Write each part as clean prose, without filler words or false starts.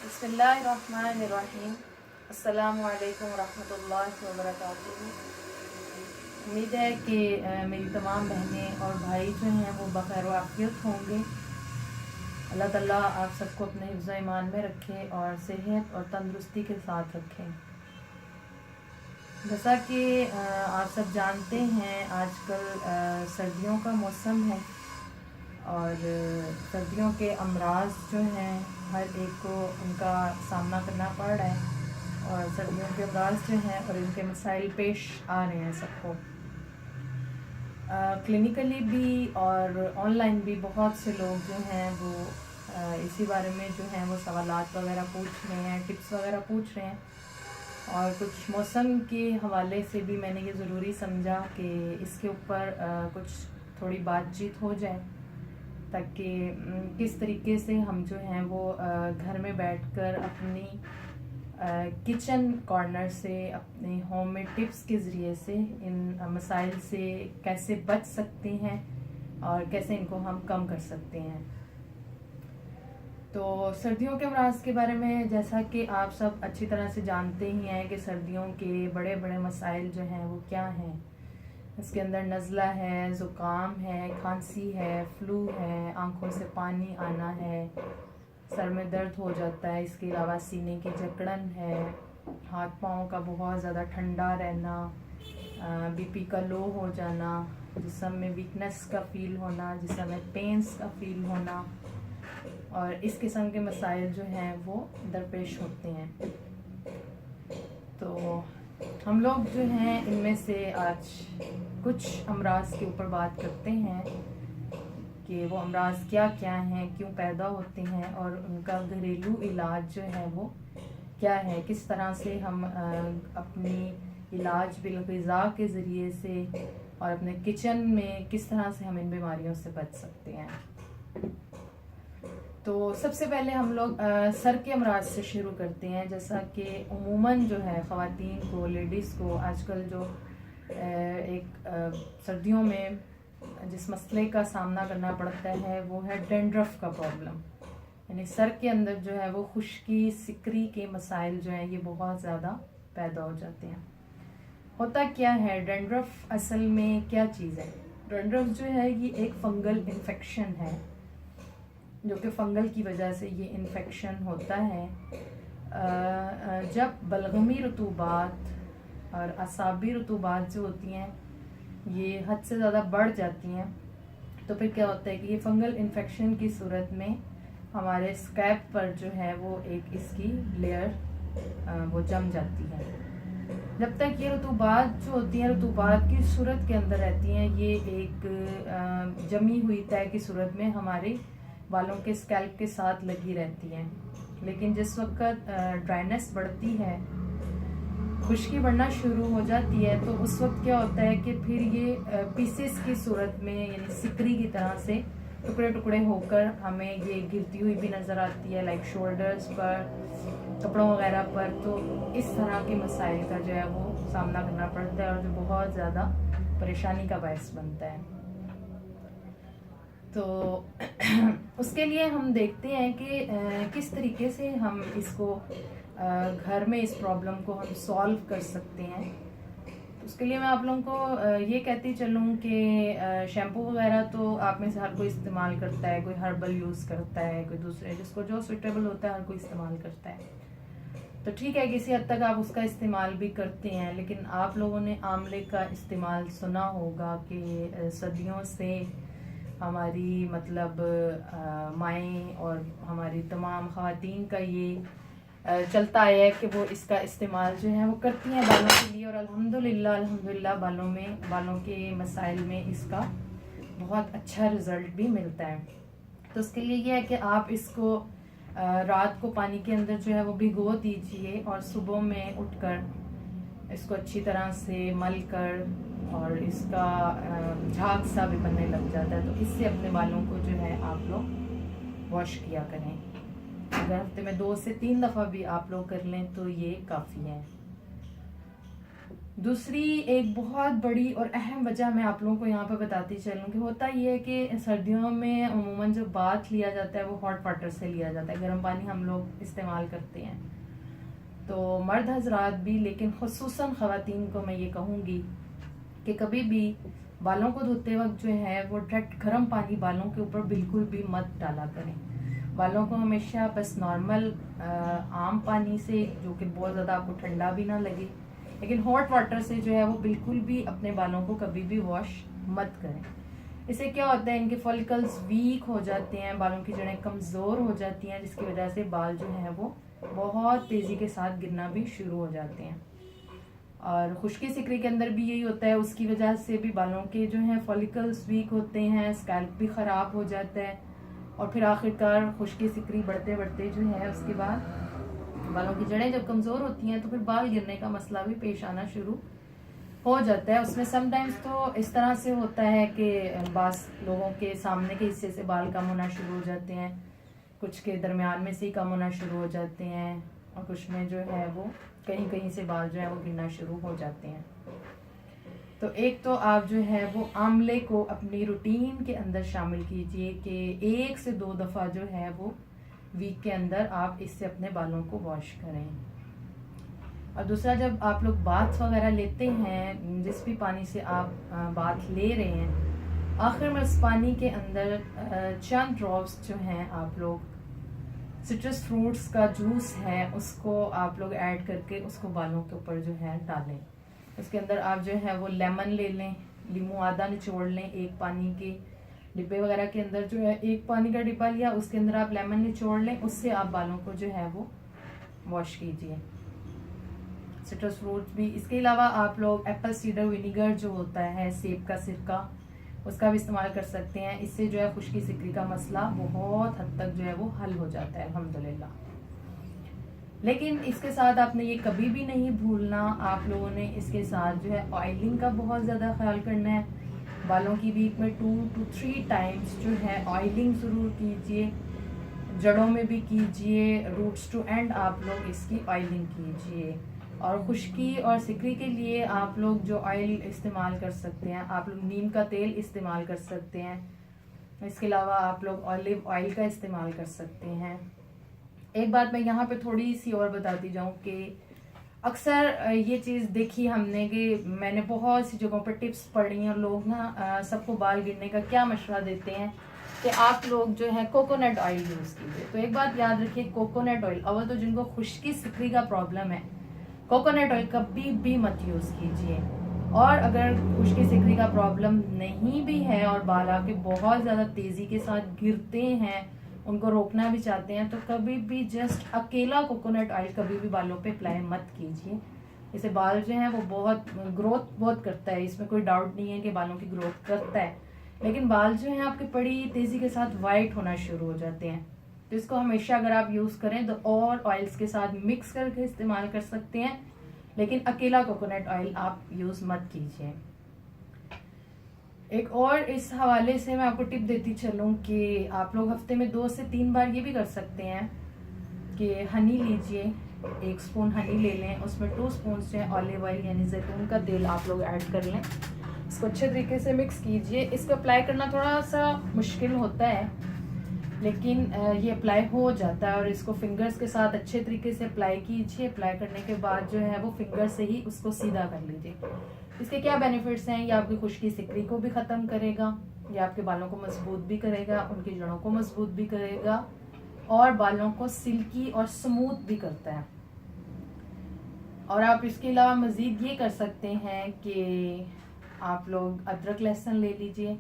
बिस्मिल्लाहिर्रहमानिर्रहीम। अस्सलामु अलैकुम रहमतुल्लाहि व बरकातुहू। उम्मीद है कि मेरी तमाम बहनें और भाई जो हैं वो बखैर आफियत होंगे। अल्लाह ताला आप सबको अपने हिफ्ज़ ईमान में रखे और सेहत और तंदुरुस्ती के साथ रखें। जैसा कि आप सब जानते हैं, आजकल सर्दियों का मौसम है और सर्दियों के अमराज जो हैं हर एक को उनका सामना करना पड़ रहा है और सर्दियों के अमराज जो हैं और इनके मसाइल पेश आ रहे हैं सबको। क्लिनिकली भी और ऑनलाइन भी बहुत से लोग जो हैं वो इसी बारे में जो हैं वो सवालात वगैरह पूछ रहे हैं, टिप्स वगैरह पूछ रहे हैं। और कुछ मौसम के हवाले से भी मैंने ये ज़रूरी समझा कि इसके ऊपर कुछ थोड़ी बातचीत हो जाए, ताकि किस तरीके से हम जो हैं वो घर में बैठकर अपनी किचन कॉर्नर से अपने होम में टिप्स के ज़रिए से इन मसाइल से कैसे बच सकते हैं और कैसे इनको हम कम कर सकते हैं। तो सर्दियों के अमराज के बारे में जैसा कि आप सब अच्छी तरह से जानते ही हैं कि सर्दियों के बड़े बड़े मसाइल जो हैं वो क्या हैं। इसके अंदर नज़ला है, ज़ुकाम है, खांसी है, फ्लू है, आंखों से पानी आना है, सर में दर्द हो जाता है। इसके अलावा सीने की जकड़न है, हाथ पाँव का बहुत ज़्यादा ठंडा रहना, बीपी का लो हो जाना, जिस्म में वीकनेस का फील होना, जिस्म में पेंस का फील होना और इस किस्म के मसाइल जो हैं वो दरपेश होते हैं। तो हम लोग जो हैं इनमें से आज कुछ अमराज के ऊपर बात करते हैं कि वो अमराज क्या क्या हैं, क्यों पैदा होते हैं और उनका घरेलू इलाज जो है वो क्या है, किस तरह से हम अपनी इलाज बिलग़िज़ा के ज़रिए से और अपने किचन में किस तरह से हम इन बीमारियों से बच सकते हैं। तो सबसे पहले हम लोग सर के अमराज से शुरू करते हैं। जैसा कि उमूमन जो है ख़वातीन को, लेडीज़ को आजकल जो सर्दियों में जिस मसले का सामना करना पड़ता है वो है डेंड्रफ का प्रॉब्लम। यानी सर के अंदर जो है वो खुश्की, सिकरी के मसाइल जो हैं ये बहुत ज़्यादा पैदा हो जाते हैं। होता क्या है, डेंड्रफ असल में क्या चीज़ है? डेंड्रफ जो है ये एक फंगल इन्फेक्शन है, जो कि फ़ंगल की वजह से ये इन्फेक्शन होता है। जब बलगमी रतूबात और असाबी रतूबात जो होती हैं ये हद से ज़्यादा बढ़ जाती हैं, तो फिर क्या होता है कि ये फंगल इन्फेक्शन की सूरत में हमारे स्कैल्प पर जो है वो एक इसकी लेयर वो जम जाती है। जब तक ये रतूबात जो होती हैं रतूबात की सूरत के अंदर रहती हैं, ये एक जमी हुई तय की सूरत में हमारे बालों के स्कैल्प के साथ लगी रहती हैं। लेकिन जिस वक्त ड्राइनेस बढ़ती है, खुश्की बढ़ना शुरू हो जाती है, तो उस वक्त क्या होता है कि फिर ये पीसेस की सूरत में यानी सिकरी की तरह से टुकड़े टुकड़े होकर हमें ये गिरती हुई भी नज़र आती है, लाइक शोल्डर्स पर, कपड़ों वगैरह पर। तो इस तरह के मसाइल का जो है वो सामना करना पड़ता है और जो बहुत ज़्यादा परेशानी का बायस बनता है। तो उसके लिए हम देखते हैं कि किस तरीके से हम इसको घर में इस प्रॉब्लम को हम सॉल्व कर सकते हैं। तो उसके लिए मैं आप लोगों को ये कहती चलूँ कि शैम्पू वगैरह तो आप में से हर कोई इस्तेमाल करता है, कोई हर्बल यूज़ करता है, कोई दूसरे जिसको जो सूटेबल होता है हर कोई इस्तेमाल करता है। तो ठीक है, किसी हद तक आप उसका इस्तेमाल भी करते हैं, लेकिन आप लोगों ने आंवले का इस्तेमाल सुना होगा कि सदियों से हमारी मतलब माएँ और हमारी तमाम ख़वातीन का ये चलता आया है कि वो इसका इस्तेमाल जो है वो करती हैं बालों के लिए, और अल्हम्दुलिल्लाह बालों के मसाइल में इसका बहुत अच्छा रिज़ल्ट भी मिलता है। तो उसके लिए ये है कि आप इसको रात को पानी के अंदर जो है वो भिगो दीजिए और सुबह में उठकर इसको अच्छी तरह से मल कर और इसका झाग सा भी बनने लग जाता है। तो इससे अपने बालों को जो है आप लोग वॉश किया करें। अगर हफ्ते में 2 से 3 दफ़ा भी आप लोग कर लें तो ये काफ़ी है। दूसरी एक बहुत बड़ी और अहम वजह मैं आप लोगों को यहाँ पर बताती चलूँ कि होता ये है कि सर्दियों में अमूमन जो बाथ लिया जाता है वो हॉट वाटर से लिया जाता है, गर्म पानी हम लोग इस्तेमाल करते हैं। तो मर्द हजरात भी, लेकिन खुसूसन ख़वातीन को मैं ये कहूँगी कि कभी भी बालों को धोते वक्त जो है वो डायरेक्ट गर्म पानी बालों के ऊपर बिल्कुल भी मत डाला करें। बालों को हमेशा बस नॉर्मल आम पानी से, जो कि बहुत ज़्यादा आपको ठंडा भी ना लगे, लेकिन हॉट वाटर से जो है वो बिल्कुल भी अपने बालों को कभी भी वॉश मत करें। इससे क्या होता है, इनके फॉलिकल्स वीक हो जाते हैं, बालों की जड़ें कमज़ोर हो जाती हैं, जिसकी वजह से बाल जो है वो बहुत तेज़ी के साथ गिरना भी शुरू हो जाते हैं। और खुश्की सिकरी के अंदर भी यही होता है, उसकी वजह से भी बालों के जो हैं फॉलिकल्स वीक होते हैं, स्कैल्प भी ख़राब हो जाता है, और फिर आखिरकार खुश्की सिकरी बढ़ते बढ़ते जो है उसके बाद बालों की जड़ें जब कमज़ोर होती हैं तो फिर बाल गिरने का मसला भी पेश आना शुरू हो जाता है। उसमें समटाइम्स तो इस तरह से होता है कि बास लोगों के सामने के हिस्से से बाल कम होना शुरू हो जाते हैं, कुछ के दरमियान में से ही कम होना शुरू हो जाते हैं, और कुछ में जो है वो कहीं कहीं से बाल जो है वो गिरना शुरू हो जाते हैं। तो एक तो आप जो है वो आंवले को अपनी रूटीन के अंदर शामिल कीजिए कि 1 से 2 दफ़ा जो है वो वीक के अंदर आप इससे अपने बालों को वॉश करें। और दूसरा, जब आप लोग बाथ वगैरह लेते हैं, जिस भी पानी से आप बाथ ले रहे हैं, आखिर में उस पानी के अंदर चंद ड्रॉप्स जो हैं आप लोग सिट्रस फ्रूट्स का जूस है उसको आप लोग ऐड करके उसको बालों के ऊपर जो है डालें। उसके अंदर आप जो है वो लेमन ले लें, नींबू आधा निचोड़ लें, एक पानी के डिब्बे वगैरह के अंदर जो है एक पानी का डिब्बा लिया, उसके अंदर आप लेमन निचोड़ लें, उससे आप बालों को जो है वो वॉश कीजिए। सिट्रस फ्रूट्स भी, इसके अलावा आप लोग एप्पल सीडर विनीगर जो होता है, सेब का सिरका, उसका भी इस्तेमाल कर सकते हैं। इससे जो है खुश्की सिकरी का मसला बहुत हद तक जो है वो हल हो जाता है अल्हम्दुलिल्लाह। लेकिन इसके साथ आपने ये कभी भी नहीं भूलना, आप लोगों ने इसके साथ जो है ऑयलिंग का बहुत ज़्यादा ख्याल करना है। बालों की वीक में 2 to 3 टाइम्स जो है ऑयलिंग ज़रूर कीजिए, जड़ों में भी कीजिए, रूट्स टू एंड आप लोग इसकी ऑयलिंग कीजिए। और खुश्की और सिकरी के लिए आप लोग जो ऑयल इस्तेमाल कर सकते हैं, आप लोग नीम का तेल इस्तेमाल कर सकते हैं, इसके अलावा आप लोग ऑलिव ऑयल का इस्तेमाल कर सकते हैं। एक बात मैं यहाँ पे थोड़ी सी और बताती जाऊँ कि अक्सर ये चीज़ देखी हमने कि मैंने बहुत सी जगहों पर टिप्स पढ़ी हैं, और लोग ना सबको बाल गिरने का क्या मशवरा देते हैं कि आप लोग जो है कोकोनट ऑयल यूज़ कीजिए। तो एक बात याद रखिए, कोकोनट ऑयल, अव्वल तो जिनको खुश्की सिकरी का प्रॉब्लम है, कोकोनट ऑयल कभी भी मत यूज़ कीजिए। और अगर खुश्की सिकरी का प्रॉब्लम नहीं भी है और बाल आपके बहुत ज़्यादा तेज़ी के साथ गिरते हैं, उनको रोकना भी चाहते हैं, तो कभी भी जस्ट अकेला कोकोनट ऑयल कभी भी बालों पे अप्लाई मत कीजिए। इससे बाल जो है वो बहुत ग्रोथ बहुत करता है, इसमें कोई डाउट नहीं है कि बालों की ग्रोथ करता है, लेकिन बाल जो है आपके बड़ी तेज़ी के साथ वाइट होना शुरू हो जाते हैं। तो इसको हमेशा अगर आप यूज़ करें तो और ऑयल्स के साथ मिक्स करके इस्तेमाल कर सकते हैं, लेकिन अकेला कोकोनट ऑयल आप यूज़ मत कीजिए। एक और इस हवाले से मैं आपको टिप देती चलूँ कि आप लोग हफ्ते में 2 से 3 बार ये भी कर सकते हैं कि हनी लीजिए, 1 स्पून हनी ले लें, उसमें 2 स्पून जो है ऑलिव ऑयल यानी जैतून का तेल आप लोग ऐड कर लें, इसको अच्छे तरीके से मिक्स कीजिए। इसको अप्लाई करना थोड़ा सा मुश्किल होता है, लेकिन ये अप्लाई हो जाता है, और इसको फिंगर्स के साथ अच्छे तरीके से अप्लाई कीजिए। अप्लाई करने के बाद जो है वो फिंगर से ही उसको सीधा कर लीजिए। इसके क्या बेनिफिट्स हैं, ये आपकी खुश्की सिकरी को भी ख़त्म करेगा, ये आपके बालों को मजबूत भी करेगा, उनकी जड़ों को मजबूत भी करेगा, और बालों को सिल्की और स्मूथ भी करता है। और आप इसके अलावा मज़ीद ये कर सकते हैं कि आप लोग अदरक लहसुन ले लीजिए,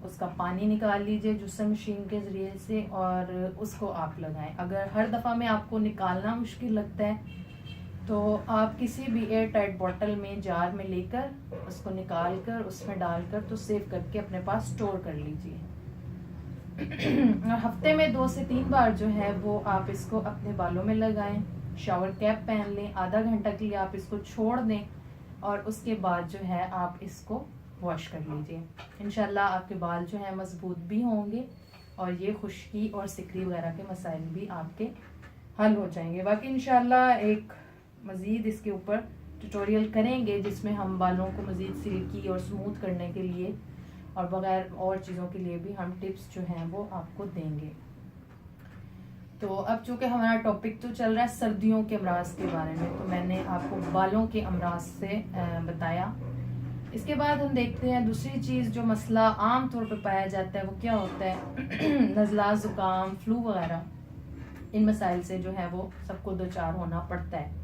उसका पानी निकाल लीजिए जूसर मशीन के ज़रिए से, और उसको आप लगाएं। अगर हर दफ़ा में आपको निकालना मुश्किल लगता है तो आप किसी भी एयर टाइट बॉटल में, जार में लेकर उसको निकाल कर उसमें डालकर तो सेव करके अपने पास स्टोर कर लीजिए। और हफ्ते में 2 से 3 बार जो है वो आप इसको अपने बालों में लगाएं, शावर कैप पहन लें, आधा घंटा के लिए आप इसको छोड़ दें, और उसके बाद जो है आप इसको वॉश कर लीजिए। इंशाल्लाह आपके बाल जो है मजबूत भी होंगे, और ये खुश्की और सिकरी वगैरह के मसाइल भी आपके हल हो जाएंगे। बाकी इंशाल्लाह एक मज़ीद इसके ऊपर ट्यूटोरियल करेंगे जिसमें हम बालों को मज़ीद सिल्की और स्मूथ करने के लिए और बगैर और चीज़ों के लिए भी हम टिप्स जो हैं वो आपको देंगे। तो अब चूँकि हमारा टॉपिक तो चल रहा है सर्दियों के अमराज के बारे में, तो मैंने आपको बालों के अमराज से बताया। इसके बाद हम देखते हैं दूसरी चीज़ जो मसला आम तौर पर पाया जाता है वो क्या होता है नज़ला, ज़ुकाम, फ्लू वगैरह, इन मसाइल से जो है वो सबको दो चार होना पड़ता है।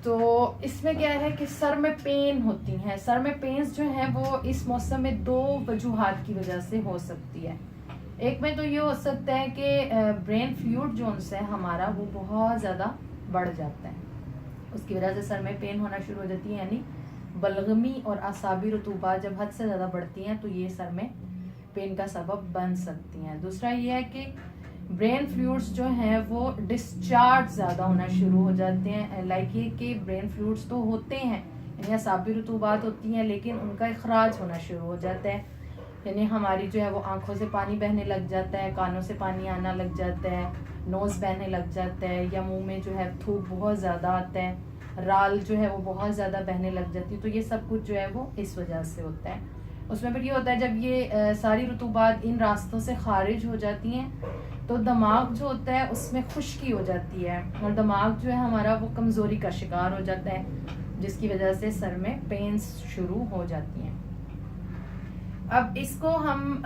तो इसमें क्या है कि सर में पेन होती हैं। सर में पेन्स जो हैं वो इस मौसम में दो वजूहात की वजह से हो सकती है। एक में तो ये हो सकता है कि ब्रेन फ्लूइड जो उनसे हमारा वो बहुत ज़्यादा बढ़ जाता है, उसकी वजह से सर में पेन होना शुरू हो जाती है, यानी बलगमी और आसाबी रतूबात जब हद से ज़्यादा बढ़ती हैं तो ये सर में पेन का सबब बन सकती हैं। दूसरा ये है कि ब्रेन फ्लूइड्स जो हैं वो डिस्चार्ज ज़्यादा होना शुरू हो जाते हैं। लाइक ये कि ब्रेन फ्लूइड्स तो होते हैं, यानी आसाबी रतूबात होती हैं, लेकिन उनका इखराज होना शुरू हो जाता है, यानी हमारी जो है वो आंखों से पानी बहने लग जाता है, कानों से पानी आना लग जाता है, नोज़ बहने लग जाता है, या मुंह में जो है थूक बहुत ज़्यादा आता है, राल जो है वो बहुत ज़्यादा बहने लग जाती है। तो ये सब कुछ जो है वो इस वजह से होता है। उसमें फिर ये होता है जब ये सारी रतूबात इन रास्तों से खारिज हो जाती हैं तो दिमाग जो होता है उसमें खुश्की हो जाती है और दिमाग जो है हमारा वो कमज़ोरी का शिकार हो जाता है, जिसकी वजह से सर में पेन्स शुरू हो जाती हैं। अब इसको हम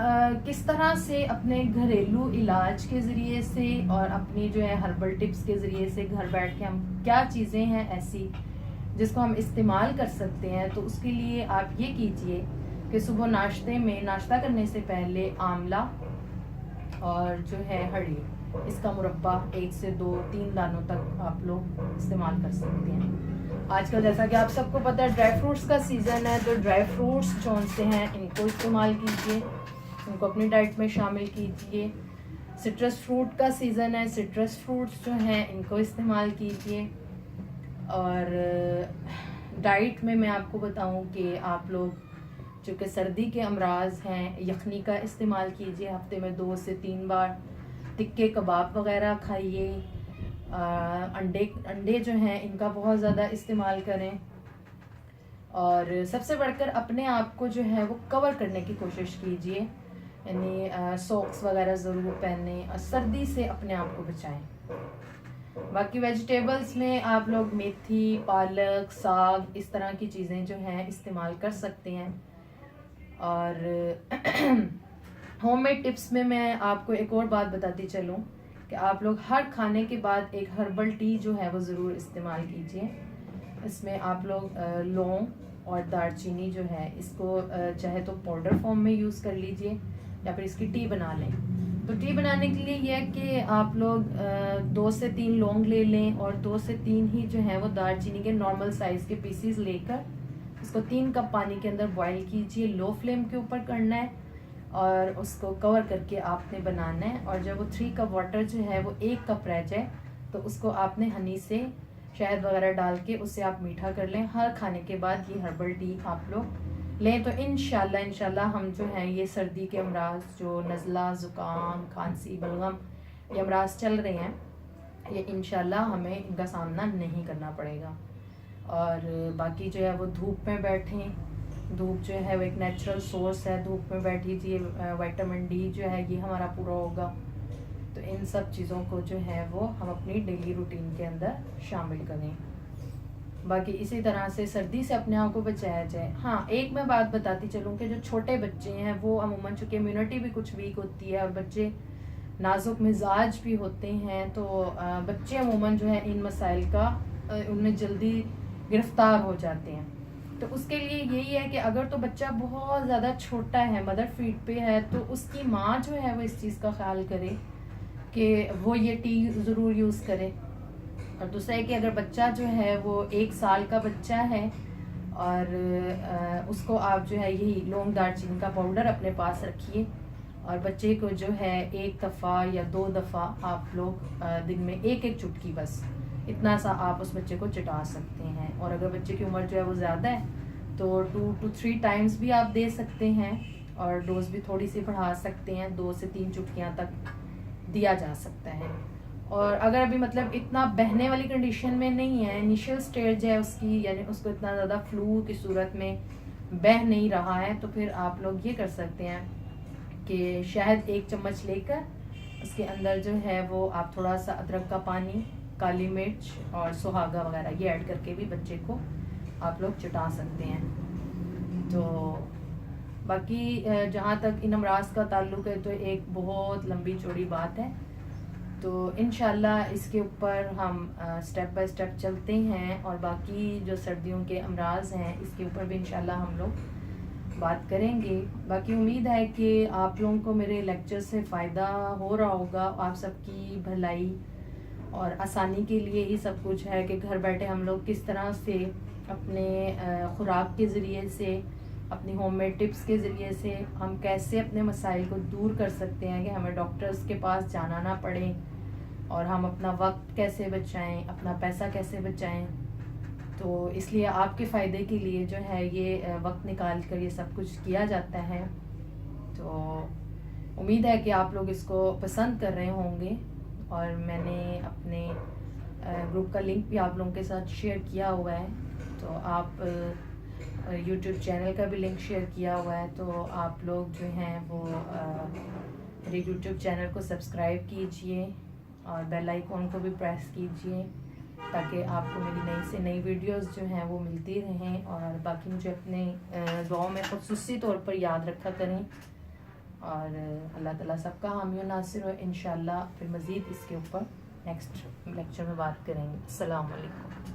किस तरह से अपने घरेलू इलाज के ज़रिए से और अपनी जो है हर्बल टिप्स के ज़रिए से घर बैठ के हम क्या चीज़ें हैं ऐसी जिसको हम इस्तेमाल कर सकते हैं, तो उसके लिए आप ये कीजिए कि सुबह नाश्ते में नाश्ता करने से पहले आंवला और जो है हरी, इसका मुरब्बा 1 से 2-3 दानों तक आप लोग इस्तेमाल कर सकते हैं। आजकल जैसा कि आप सबको पता है ड्राई फ्रूट्स का सीज़न है, तो ड्राई फ्रूट्स जौन से हैं इनको इस्तेमाल कीजिए, इनको अपनी डाइट में शामिल कीजिए। सिट्रस फ्रूट का सीज़न है, सिट्रस फ्रूट्स जो हैं इनको इस्तेमाल कीजिए। और डाइट में मैं आपको बताऊं कि आप लोग चूँकि सर्दी के अमराज हैं, यखनी का इस्तेमाल कीजिए, हफ्ते में 2 से 3 बार। टिक्के कबाब वगैरह खाइए। अंडे जो हैं इनका बहुत ज़्यादा इस्तेमाल करें। और सबसे बढ़कर अपने आप को जो है वो कवर करने की कोशिश कीजिए, यानी सॉक्स वगैरह ज़रूर पहने और सर्दी से अपने आप को बचाएं। बाकी वेजिटेबल्स में आप लोग मेथी, पालक, साग, इस तरह की चीज़ें जो हैं इस्तेमाल कर सकते हैं। और होममेड टिप्स में मैं आपको एक और बात बताती चलूँ कि आप लोग हर खाने के बाद एक हर्बल टी जो है वो ज़रूर इस्तेमाल कीजिए। इसमें आप लोग लौंग और दालचीनी जो है इसको चाहे तो पाउडर फॉर्म में यूज़ कर लीजिए या फिर इसकी टी बना लें। तो टी बनाने के लिए यह है कि आप लोग 2 से 3 लौंग ले लें और 2 से 3 ही जो है वो दालचीनी के नॉर्मल साइज़ के पीसीज लेकर उसको 3 कप पानी के अंदर बॉईल कीजिए। लो फ्लेम के ऊपर करना है और उसको कवर करके आपने बनाना है। और जब वो 3 कप वाटर जो है वो 1 कप रह जाए तो उसको आपने हनी से शहद वगैरह डाल के उससे आप मीठा कर लें। हर खाने के बाद ये हर्बल टी आप लोग लें तो इंशाल्लाह हम जो है ये सर्दी के अमराज जो नज़ला, ज़ुकाम, खांसी, बलगम ये अमराज चल रहे हैं, ये इंशाल्लाह हमें इनका सामना नहीं करना पड़ेगा। और बाकी जो है वो धूप में बैठें। धूप जो है वो एक नेचुरल सोर्स है, धूप में बैठ लीजिए, विटामिन डी जो है ये हमारा पूरा होगा। तो इन सब चीज़ों को जो है वो हम अपनी डेली रूटीन के अंदर शामिल करें। बाकी इसी तरह से सर्दी से अपने आप को बचाया जाए। हाँ, एक मैं बात बताती चलूँ कि जो छोटे बच्चे हैं वो अमूमन चूँकि इम्यूनिटी भी कुछ वीक होती है और बच्चे नाजुक मिजाज भी होते हैं, तो बच्चे अमूमन जो है इन मसाइल का उनमें जल्दी गिरफ्तार हो जाते हैं। तो उसके लिए यही है कि अगर तो बच्चा बहुत ज़्यादा छोटा है, मदर फीड पे है, तो उसकी माँ जो है वो इस चीज़ का ख्याल करे कि वो ये टी ज़रूर यूज़ करे। और दूसरा है कि अगर बच्चा जो है वो 1 साल का बच्चा है और उसको आप जो है यही लौंग दालचीनी का पाउडर अपने पास रखिए और बच्चे को जो है 1 दफ़ा या 2 दफ़ा आप लोग दिन में 1-1 चुटकी बस इतना सा आप उस बच्चे को चटा सकते हैं। और अगर बच्चे की उम्र जो है वो ज़्यादा है तो 2 to 3 टाइम्स भी आप दे सकते हैं और डोज भी थोड़ी सी बढ़ा सकते हैं, 2 से 3 चुटकियाँ तक दिया जा सकता है। और अगर अभी मतलब इतना बहने वाली कंडीशन में नहीं है, इनिशियल स्टेज है उसकी, यानी उसको इतना ज़्यादा फ्लू की सूरत में बह नहीं रहा है, तो फिर आप लोग ये कर सकते हैं कि शहद 1 चम्मच लेकर उसके अंदर जो है वो आप थोड़ा सा अदरक का पानी, काली मिर्च और सुहागा वगैरह ये ऐड करके भी बच्चे को आप लोग चटा सकते हैं। तो बाकी जहाँ तक इन अमराज का ताल्लुक़ है तो एक बहुत लंबी चौड़ी बात है, तो इंशाल्लाह इसके ऊपर हम स्टेप बाय स्टेप चलते हैं, और बाकी जो सर्दियों के अमराज हैं इसके ऊपर भी इंशाल्लाह हम लोग बात करेंगे। बाकी उम्मीद है कि आप लोगों को मेरे लेक्चर से फ़ायदा हो रहा होगा। आप सबकी भलाई और आसानी के लिए ही सब कुछ है कि घर बैठे हम लोग किस तरह से अपने खुराक के ज़रिए से, अपनी होममेड टिप्स के ज़रिए से हम कैसे अपने मसाइल को दूर कर सकते हैं कि हमें डॉक्टर्स के पास जाना ना पड़े, और हम अपना वक्त कैसे बचाएं, अपना पैसा कैसे बचाएं। तो इसलिए आपके फ़ायदे के लिए जो है ये वक्त निकाल कर ये सब कुछ किया जाता है। तो उम्मीद है कि आप लोग इसको पसंद कर रहे होंगे, और मैंने अपने ग्रुप का लिंक भी आप लोगों के साथ शेयर किया हुआ है, तो आप यूट्यूब चैनल का भी लिंक शेयर किया हुआ है, तो आप लोग जो हैं वो मेरे यूट्यूब चैनल को सब्सक्राइब कीजिए और बेल आइकॉन को भी प्रेस कीजिए, ताकि आपको मेरी नई से नई वीडियोस जो हैं वो मिलती रहें। और बाकी मुझे अपने दुआओं में ख़ुसूसी तौर पर याद रखा करें, और अल्लाह ताला सबका हामी और नासिर हो। इंशाल्लाह फिर मज़ीद इसके ऊपर नेक्स्ट लेक्चर में बात करेंगे। अस्सलाम वालेकुम।